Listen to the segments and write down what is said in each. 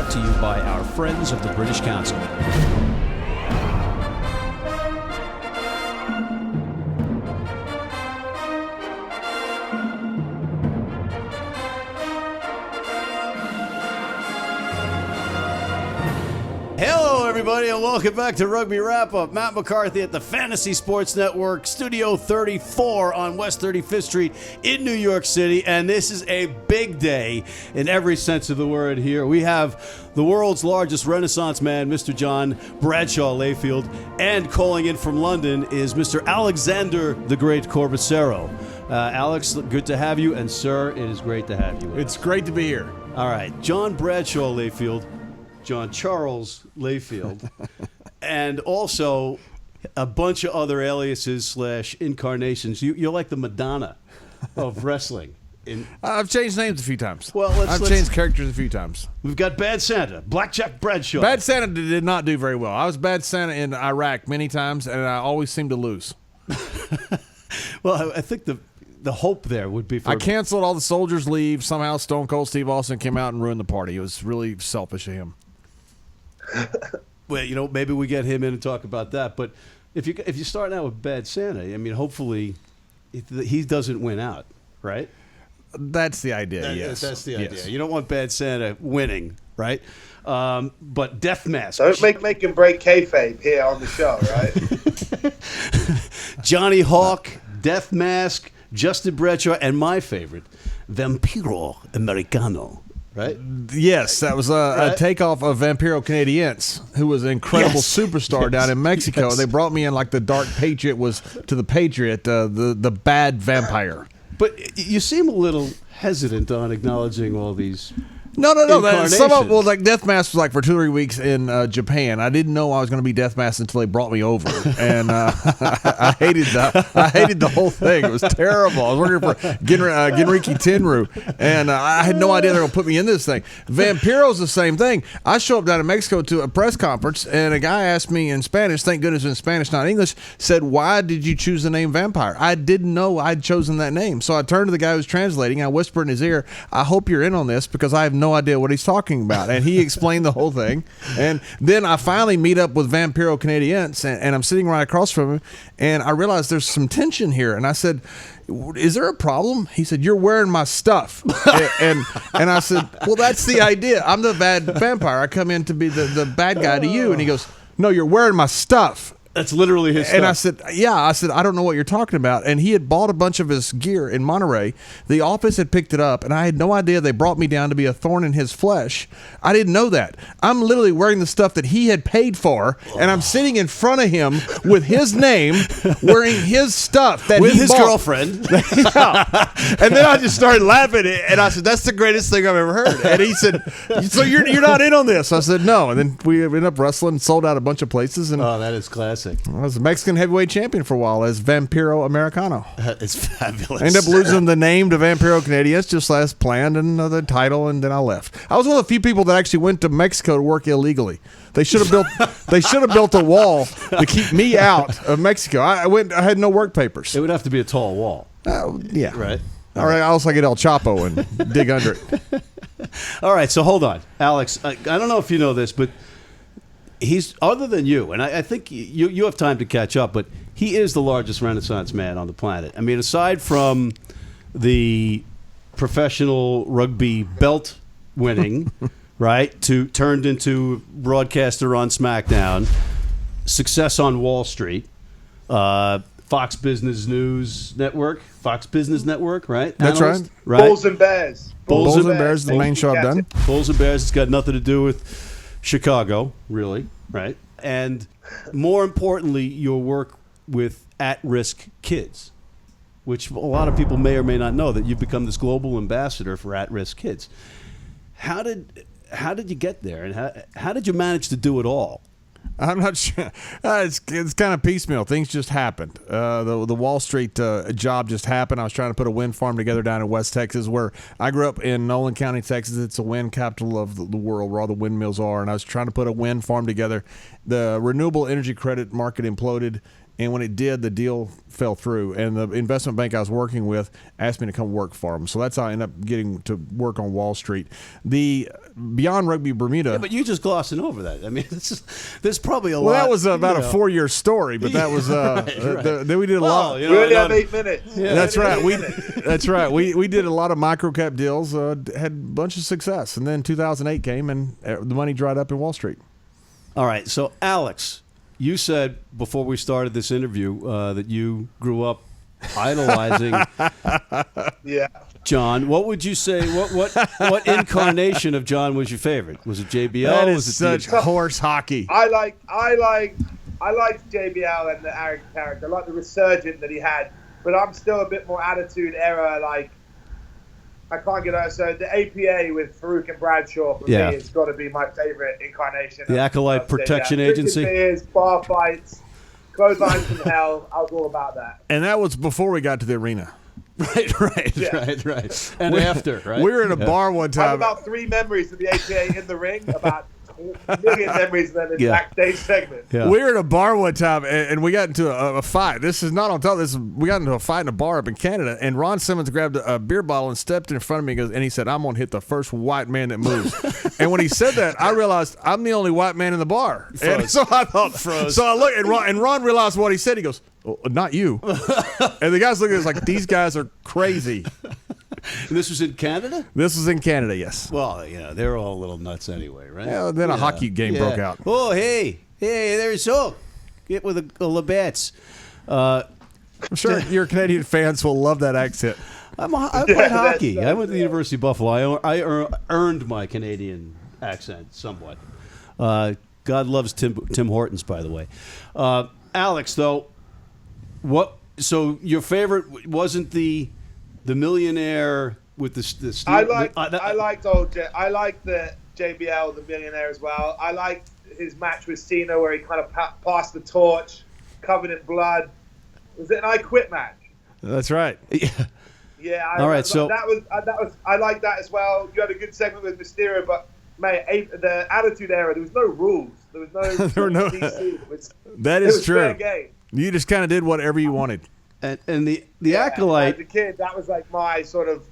brought to you by our friends of the British Council. Hello, everybody, and welcome back to Rugby Wrap-Up. Matt McCarthy at the Fantasy Sports Network, Studio 34 on West 35th Street in New York City, and this is a big day in every sense of the word here. We have the world's largest Renaissance man, Mr. Johan Bradshaw Layfield, and calling in from London is Mr. Alexander the Great Corbisiero. Alex, good to have you, and sir, it is great to have you. It's great to be here. All right, Johan Bradshaw Layfield, John Charles Layfield, and also a bunch of other aliases / incarnations. You're like the Madonna of wrestling. I've changed names a few times. Well, I've changed characters a few times. We've got Bad Santa, Blackjack Bradshaw. Bad Santa did not do very well. I was Bad Santa in Iraq many times, and I always seemed to lose. Well, I think the hope there would be for... I canceled all the soldiers' leave. Somehow Stone Cold Steve Austin came out and ruined the party. It was really selfish of him. Well, maybe we get him in and talk about that. But if you start out with Bad Santa, I mean, hopefully he doesn't win out, right? That's the idea, yes. That's the idea. Yes. You don't want Bad Santa winning, right? But Death Mask. Don't make him break kayfabe here on the show, right? Johnny Hawk, Death Mask, Justin Bradshaw, and my favorite, Vampiro Americano. Right? Yes, that was a takeoff of Vampiro Canadiense, who was an incredible superstar down in Mexico. Yes. They brought me in like the Dark Patriot was to the Patriot, the bad vampire. But you seem a little hesitant on acknowledging all these. No. Some of like Death Mask was like for 2 or 3 weeks in Japan. I didn't know I was going to be Death Mask until they brought me over, and I hated the whole thing. It was terrible. I was working for Genriki Tenru, and I had no idea they were going to put me in this thing. Vampiro's the same thing. I show up down in Mexico to a press conference, and a guy asked me in Spanish, thank goodness in Spanish, not English, said, "Why did you choose the name Vampire?" I didn't know I'd chosen that name, so I turned to the guy who was translating. I whispered in his ear, "I hope you're in on this because I have no idea what he's talking about." And he explained the whole thing. And then I finally meet up with Vampiro Canadiense, and I'm sitting right across from him, and I realized there's some tension here. And I said, "Is there a problem?" He said, "You're wearing my stuff." and I said, "Well, that's the idea. I'm the bad vampire. I come in to be the bad guy to you." And he goes, "No, you're wearing my stuff." That's literally his stuff. And I said, "Yeah." I said, "I don't know what you're talking about." And he had bought a bunch of his gear in Monterey. The office had picked it up, and I had no idea they brought me down to be a thorn in his flesh. I didn't know that. I'm literally wearing the stuff that he had paid for, and I'm sitting in front of him with his name, wearing his stuff that with he his bought. girlfriend. Yeah. And then I just started laughing, and I said, "That's the greatest thing I've ever heard." And he said, "So you're not in on this?" I said, "No." And then we ended up wrestling, sold out a bunch of places, and Oh, that is classic. I was a Mexican heavyweight champion for a while as Vampiro Americano. It's fabulous. I ended up losing the name to Vampiro Canadiense just as planned, and the title, and then I left. I was one of the few people that actually went to Mexico to work illegally. They should have built a wall to keep me out of Mexico. I had no work papers. It would have to be a tall wall. Yeah. Right. All right. I'll also get El Chapo and dig under it. All right, so hold on. Alex, I don't know if you know this, but he's, other than you, and I think you have time to catch up, but he is the largest Renaissance man on the planet. I mean, aside from the professional rugby belt winning, right, turned into broadcaster on SmackDown, success on Wall Street, Fox Business Network, right? That's Analyst, right. Bulls and Bears. Bulls and Bears, the main show I've done. Bulls and Bears, it's got nothing to do with Chicago, really, right? And more importantly, your work with at-risk kids, which a lot of people may or may not know that you've become this global ambassador for at-risk kids. How did you get there, and how did you manage to do it all? I'm not sure. It's kind of piecemeal. Things just happened. The Wall Street job just happened. I was trying to put a wind farm together down in West Texas, where I grew up in Nolan County, Texas. It's a wind capital of the world, where all the windmills are. And I was trying to put a wind farm together. The renewable energy credit market imploded, And when it did, the deal fell through. And the investment bank I was working with asked me to come work for them. So that's how I ended up getting to work on Wall Street. The Beyond Rugby Bermuda. Yeah, but you just glossing over that. I mean, there's probably a lot. Well, that was about a 4-year story, but that was right. then we did a lot. You We know, only have 8 minutes. Yeah. That's right. That's right. We did a lot of microcap deals. Had a bunch of success, and then 2008 came, and the money dried up in Wall Street. All right. So, Alex, you said before we started this interview that you grew up idolizing Yeah. John. What would you say? What incarnation of John was your favorite? Was it JBL? That was is it such horse hockey. I liked JBL and the arrogant character. I like the resurgent that he had, but I'm still a bit more attitude era. Like, I can't get out. So the APA with Farouk and Bradshaw for me has got to be my favorite incarnation. The Acolyte Protection Agency. Beers, bar fights, clotheslines from hell. I was all about that. And that was before we got to the arena. Right. And after, right? We were in a bar one I have time. about 3 memories of the APA in the ring, about a million memories of them in backstage segment. Yeah. We were in a bar one time, and we got into a fight. This is not on top. We got into a fight in a bar up in Canada, and Ron Simmons grabbed a beer bottle and stepped in front of me, and he said, "I'm going to hit the first white man that moves." And when he said that, I realized I'm the only white man in the bar. And so I thought, so I looked, and Ron realized what he said. He goes, "Oh, not you." And the guys looking at us like, these guys are crazy. And this was in Canada? This was in Canada, yes. Well, they're all a little nuts anyway, right? Yeah, then a hockey game broke out. Oh, hey, there's Hook. Get with the Labatt's. I'm sure your Canadian fans will love that accent. I played hockey. I went to the University of Buffalo. I earned my Canadian accent somewhat. God loves Tim Hortons, by the way. Alex, though, so your favorite wasn't the millionaire with the I liked the JBL, the millionaire as well. I liked his match with Cena where he kind of passed the torch, covered in blood. Was it an I Quit match? That's right. Yeah. All right. So that was I like that as well. You had a good segment with Mysterio, but mate, the Attitude Era, there was no rules. There was no. There were no. DC. That is true. Fair game. You just kind of did whatever you wanted. And the Acolyte. As a kid, that was like my sort of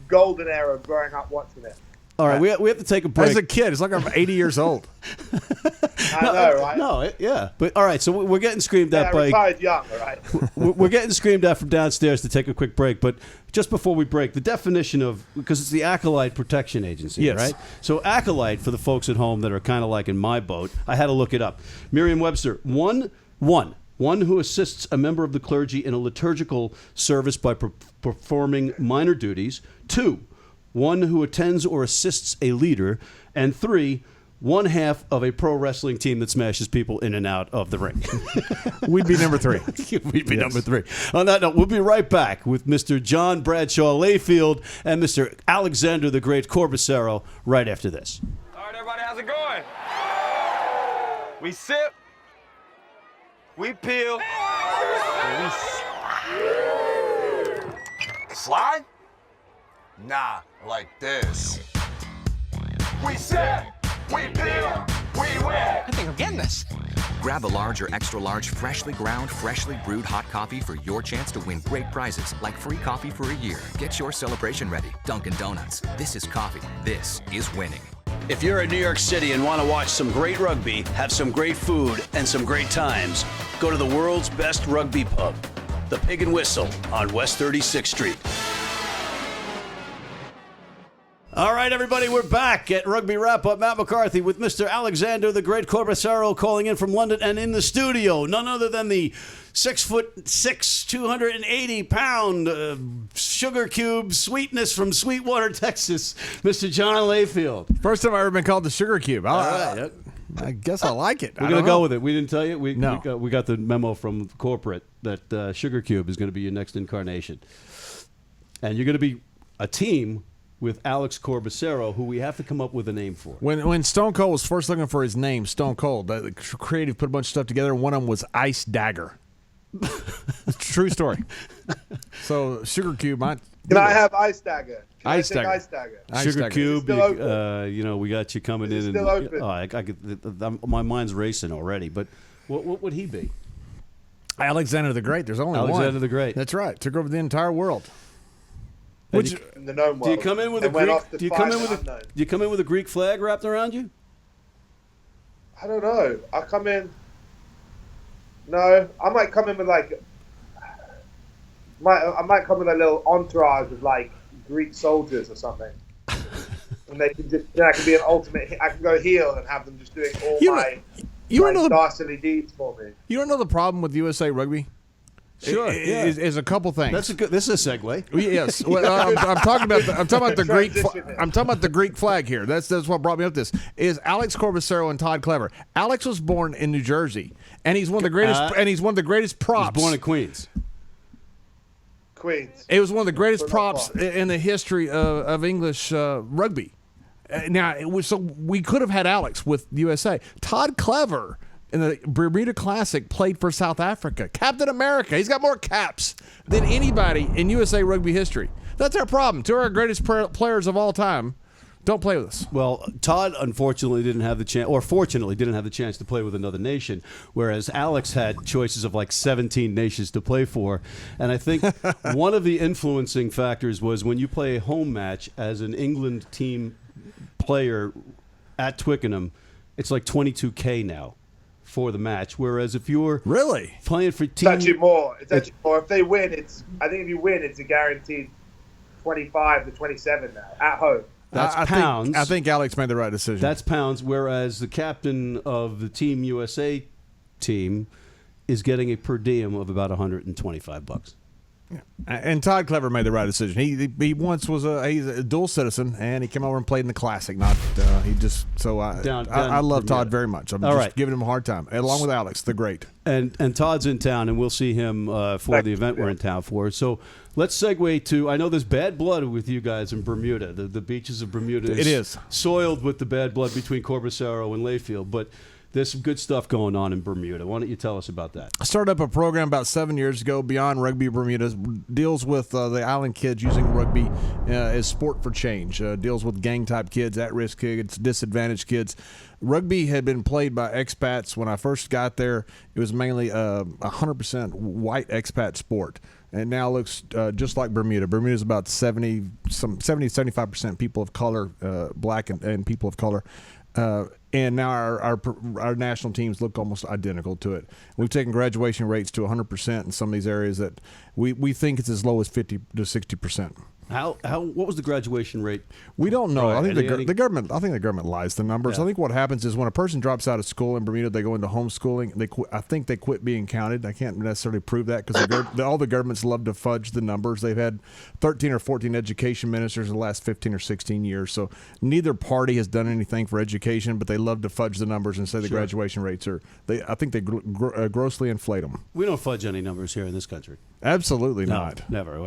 golden era of growing up watching it. All right, we have to take a break. As a kid, it's like I'm 80 years old. I know, right? No, yeah. But all right, so we're getting screamed at by. Retired young, all right? We're getting screamed at from downstairs to take a quick break. But just before we break, the definition of, because it's the Acolyte Protection Agency, yes. right? So Acolyte, for the folks at home that are kind of like in my boat, I had to look it up. Merriam-Webster, one who assists a member of the clergy in a liturgical service by performing minor duties. 2, one who attends or assists a leader. And 3, one half of a pro wrestling team that smashes people in and out of the ring. We'd be number 3. We'd be number 3. On that note, we'll be right back with Mr. Johan Bradshaw Layfield and Mr. Alexander the Great Corbisiero right after this. All right, everybody, how's it going? We sip. We peel. And we slide? Nah, like this. We sip. We peel. We win. I think I'm getting this. Grab a large or extra large freshly ground, freshly brewed hot coffee for your chance to win great prizes like free coffee for a year. Get your celebration ready. Dunkin' Donuts. This is coffee. This is winning. If you're in New York City and want to watch some great rugby, have some great food, and some great times, go to the world's best rugby pub, the Pig and Whistle on West 36th Street. All right, everybody, we're back at Rugby Wrap-Up. Matt McCarthy with Mr. Alexander the Great Corbisiero calling in from London, and in the studio, none other than the 6'6", 280-pound sugar cube sweetness from Sweetwater, Texas, Mr. John Layfield. First time I've ever been called the Sugar Cube. All right. I guess I like it. We're going to go with it. We didn't tell you? We No. got the memo from corporate that Sugar Cube is going to be your next incarnation. And you're going to be a team with Alex Corbisiero, who we have to come up with a name for. When Stone Cold was first looking for his name, Stone Cold, the creative put a bunch of stuff together, and one of them was Ice Dagger. True story. So Sugar Cube, Can I have Ice Dagger? Ice Dagger. Ice Dagger. Sugar Cube, Still open. we got you coming in. Still open. My mind's racing already. But what would he be? Alexander the Great. There's only one. Alexander the Great. That's right. Took over the entire world. In the known world. Do you come in with a Greek? Do you come in with a Greek flag wrapped around you? I don't know. I come in. No, I might come in with like. I might come with a little entourage of like Greek soldiers or something, and they can just. I can be an ultimate. I can go heel and have them just doing all my dastardly deeds for me. You don't know the problem with USA Rugby? Sure, is a couple things. This is a segue. Yes, well, I'm talking about the Greek. I'm talking about the Greek flag here. That's what brought me up. This is Alex Corbisiero and Todd Clever. Alex was born in New Jersey, and he's one of the greatest. Props. He was born in Queens. It was one of the greatest props in the history of English rugby. Now, so we could have had Alex with USA. Todd Clever in the Bermuda Classic played for South Africa. Captain America. He's got more caps than anybody in USA Rugby history. That's our problem. Two of our greatest players of all time don't play with us. Well, Todd unfortunately didn't have the chance, or fortunately didn't have the chance to play with another nation, whereas Alex had choices of like 17 nations to play for. And I think one of the influencing factors was when you play a home match as an England team player at Twickenham, it's like $22K now for the match. Whereas if you're playing for team, it's actually more. If they win, I think if you win, it's a guaranteed 25 to 27 now at home. That's pounds. I think Alex made the right decision. That's pounds. Whereas the captain of the Team USA team is getting a per diem of about $125. Yeah. And Todd Clever made the right decision. He once was he's a dual citizen, and he came over and played in the Classic. I love Todd very much. I'm just giving him a hard time, along with Alex, the great. And Todd's in town, and we'll see him for the event we're in town for. So let's segue to, I know there's bad blood with you guys in Bermuda. The beaches of Bermuda is soiled with the bad blood between Corbisiero and Layfield, but there's some good stuff going on in Bermuda. Why don't you tell us about that? I started up a program about 7 years ago, Beyond Rugby Bermuda, deals with the island kids using rugby as sport for change, deals with gang-type kids, at-risk kids, disadvantaged kids. Rugby had been played by expats. When I first got there, it was mainly 100% white expat sport. And now looks just like Bermuda. Bermuda is about 75% people of color, black and people of color. And now our national teams look almost identical to it. We've taken graduation rates to 100% in some of these areas that we think it's as low as 50 to 60%. What was the graduation rate? We don't know. I think the government lies the numbers. I think what happens is when a person drops out of school in Bermuda, they go into homeschooling. I think they quit being counted. I can't necessarily prove that because all the governments love to fudge the numbers. They've had 13 or 14 education ministers in the last 15 or 16 years. So neither party has done anything for education, but they love to fudge the numbers and say the graduation rates are. I think they grossly inflate them. We don't fudge any numbers here in this country. Absolutely not. Never.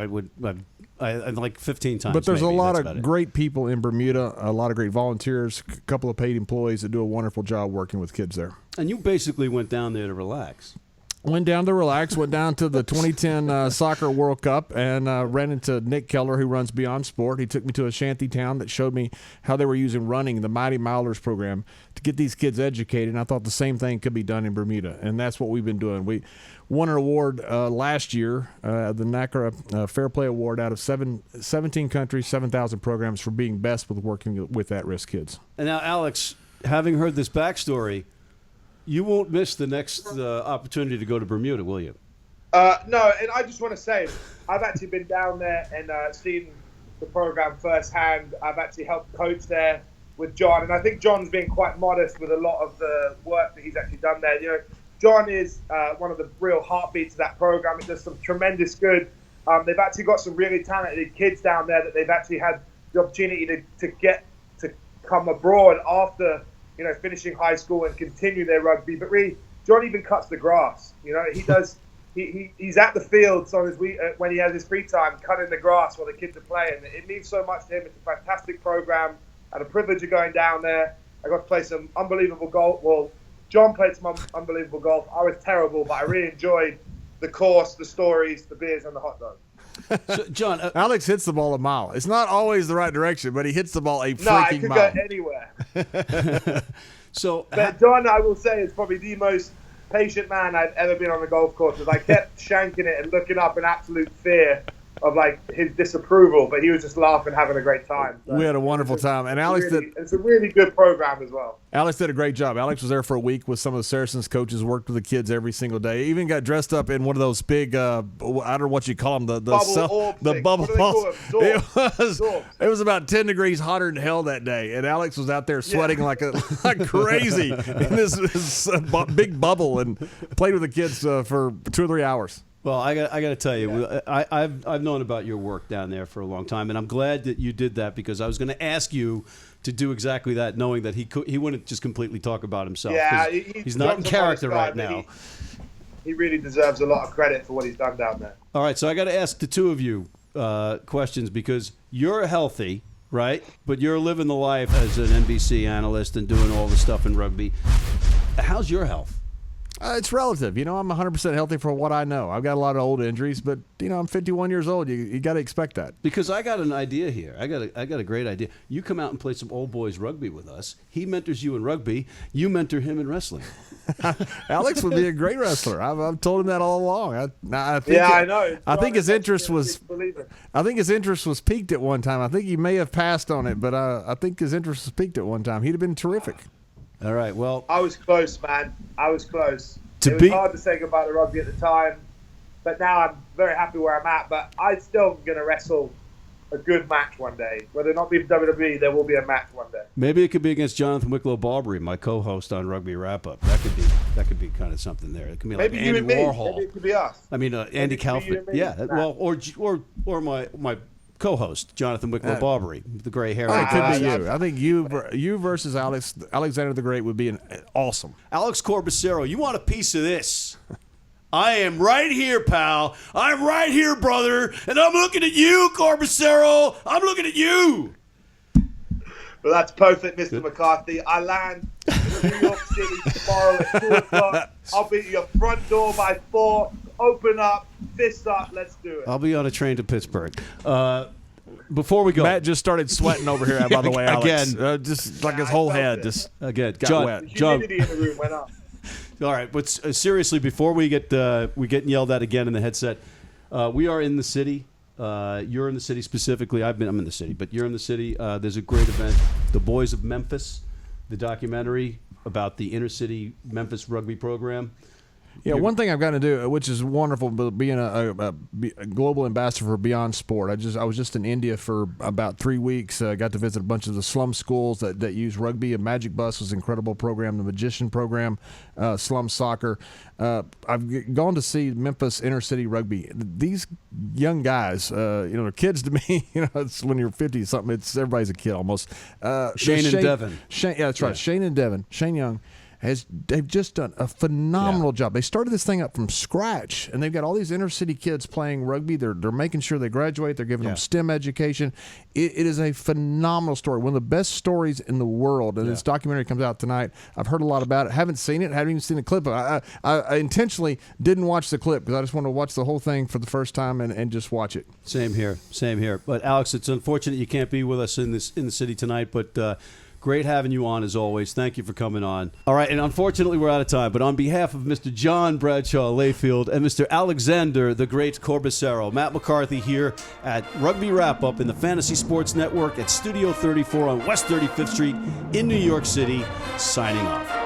I like 15 times. But there's a lot of great people in Bermuda, a lot of great volunteers, a couple of paid employees that do a wonderful job working with kids there. And you basically went down there to relax. Went down to the 2010 Soccer World Cup and ran into Nick Keller, who runs Beyond Sport. He took me to a shanty town that showed me how they were using running, the Mighty Milers program, to get these kids educated. And I thought the same thing could be done in Bermuda, and that's what we've been doing. We won an award last year, the NACRA Fair Play Award, out of 17 countries, 7,000 programs for being best with working with at-risk kids. And now, Alex, having heard this backstory, you won't miss the next opportunity to go to Bermuda, will you? No, and I just want to say, I've actually been down there and seen the program firsthand. I've actually helped coach there with John, and I think John's been quite modest with a lot of the work that he's actually done there. You know, John is one of the real heartbeats of that program. It does some tremendous good. They've actually got some really talented kids down there that they've actually had the opportunity to get to come abroad after, you know, finishing high school and continue their rugby. But really, John even cuts the grass. You know, he does. He's at the fields on his when he has his free time, cutting the grass while the kids are playing. It means so much to him. It's a fantastic program. I had a privilege of going down there. I got to play some unbelievable golf. Well, John played some unbelievable golf. I was terrible, but I really enjoyed the course, the stories, the beers, and the hot dogs. So, John, Alex hits the ball a mile. It's not always the right direction, but he hits the ball a freaking mile. No, I could go anywhere. So, but John, I will say, is probably the most patient man I've ever been on the golf course. I kept shanking it and looking up in absolute fear of like his disapproval, but he was just laughing, having a great time. So we had a wonderful time, and Alex it's a really good program as well. Alex did a great job. Alex was there for a week with some of the Saracens coaches, worked with the kids every single day. Even got dressed up in one of those big, I don't know what you call them, the bubble balls. It was about 10 degrees hotter than hell that day, and Alex was out there sweating like crazy in this big bubble, and played with the kids for 2 or 3 hours. Well, I got to tell you, I've known about your work down there for a long time, and I'm glad that you did that, because I was going to ask you to do exactly that, knowing that he wouldn't just completely talk about himself. Yeah, he's not in character right now. He really deserves a lot of credit for what he's done down there. All right, so I got to ask the two of you questions, because you're healthy, right? But you're living the life as an NBC analyst and doing all the stuff in rugby. How's your health? It's relative. I'm 100% healthy for what I know. I've got a lot of old injuries, but, I'm 51 years old. You got to expect that. Because I got an idea here. I got a great idea. You come out and play some old boys rugby with us. He mentors you in rugby. You mentor him in wrestling. Alex would be a great wrestler. I've told him that all along. I know. I think his interest was. I think his interest was peaked at one time. I think he may have passed on it, but I think his interest was peaked at one time. He'd have been terrific. All right, well... I was close, man. I was close. It was hard to say goodbye to rugby at the time, but now I'm very happy where I'm at. But I'm still going to wrestle a good match one day. Whether or not be WWE, there will be a match one day. Maybe it could be against Jonathan Wicklow-Barbary, my co-host on Rugby Wrap-Up. That could be kind of something there. It could be like maybe Andy you and Warhol. Me. Maybe it could be us. I mean, Andy Kaufman. Yeah, well, or my co-host, Jonathan Wicklow-Barbary, the gray hair. It could be you. I think you versus Alexander the Great would be awesome. Alex Corbisiero, you want a piece of this? I am right here, pal. I'm right here, brother. And I'm looking at you, Corbisiero. I'm looking at you. Well, that's perfect, Mr. McCarthy. I land in New York City tomorrow at 2 o'clock. I'll be at your front door by 4. Open up, fist up, let's do it. I'll be on a train to Pittsburgh. Before we go, Matt just started sweating over here. By the way, Alex. Again, just like his whole head just got wet. The humidity in the room went up. All right, but seriously, before we get yelled at again in the headset, we are in the city. You're in the city specifically. I'm in the city, but you're in the city. There's a great event, The Boys of Memphis, the documentary about the inner city Memphis rugby program. Yeah, one thing I've got to do, which is wonderful, being a global ambassador for Beyond Sport. I was just in India for about 3 weeks. Got to visit a bunch of the slum schools that use rugby. A Magic Bus was an incredible program. The Magician program, slum soccer. I've gone to see Memphis Inner City Rugby. These young guys, they're kids to me. It's when you're 50 something. It's everybody's a kid almost. Shane and Devin. That's right. Shane and Devin. Shane Young. They've just done a phenomenal job. They started this thing up from scratch, and they've got all these inner city kids playing rugby. They're making sure they graduate. They're giving them STEM education. It is a phenomenal story, one of the best stories in the world. And this documentary comes out tonight. I've heard a lot about it. Haven't seen it. Haven't even seen a clip of it. I intentionally didn't watch the clip because I just wanted to watch the whole thing for the first time and just watch it. Same here. But Alex, it's unfortunate you can't be with us in the city tonight, but. Great having you on, as always. Thank you for coming on. All right, and unfortunately, we're out of time. But on behalf of Mr. Johan Bradshaw Layfield and Mr. Alexander the Great Corbisiero, Matt McCarthy here at Rugby Wrap-Up in the Fantasy Sports Network at Studio 34 on West 35th Street in New York City, signing off.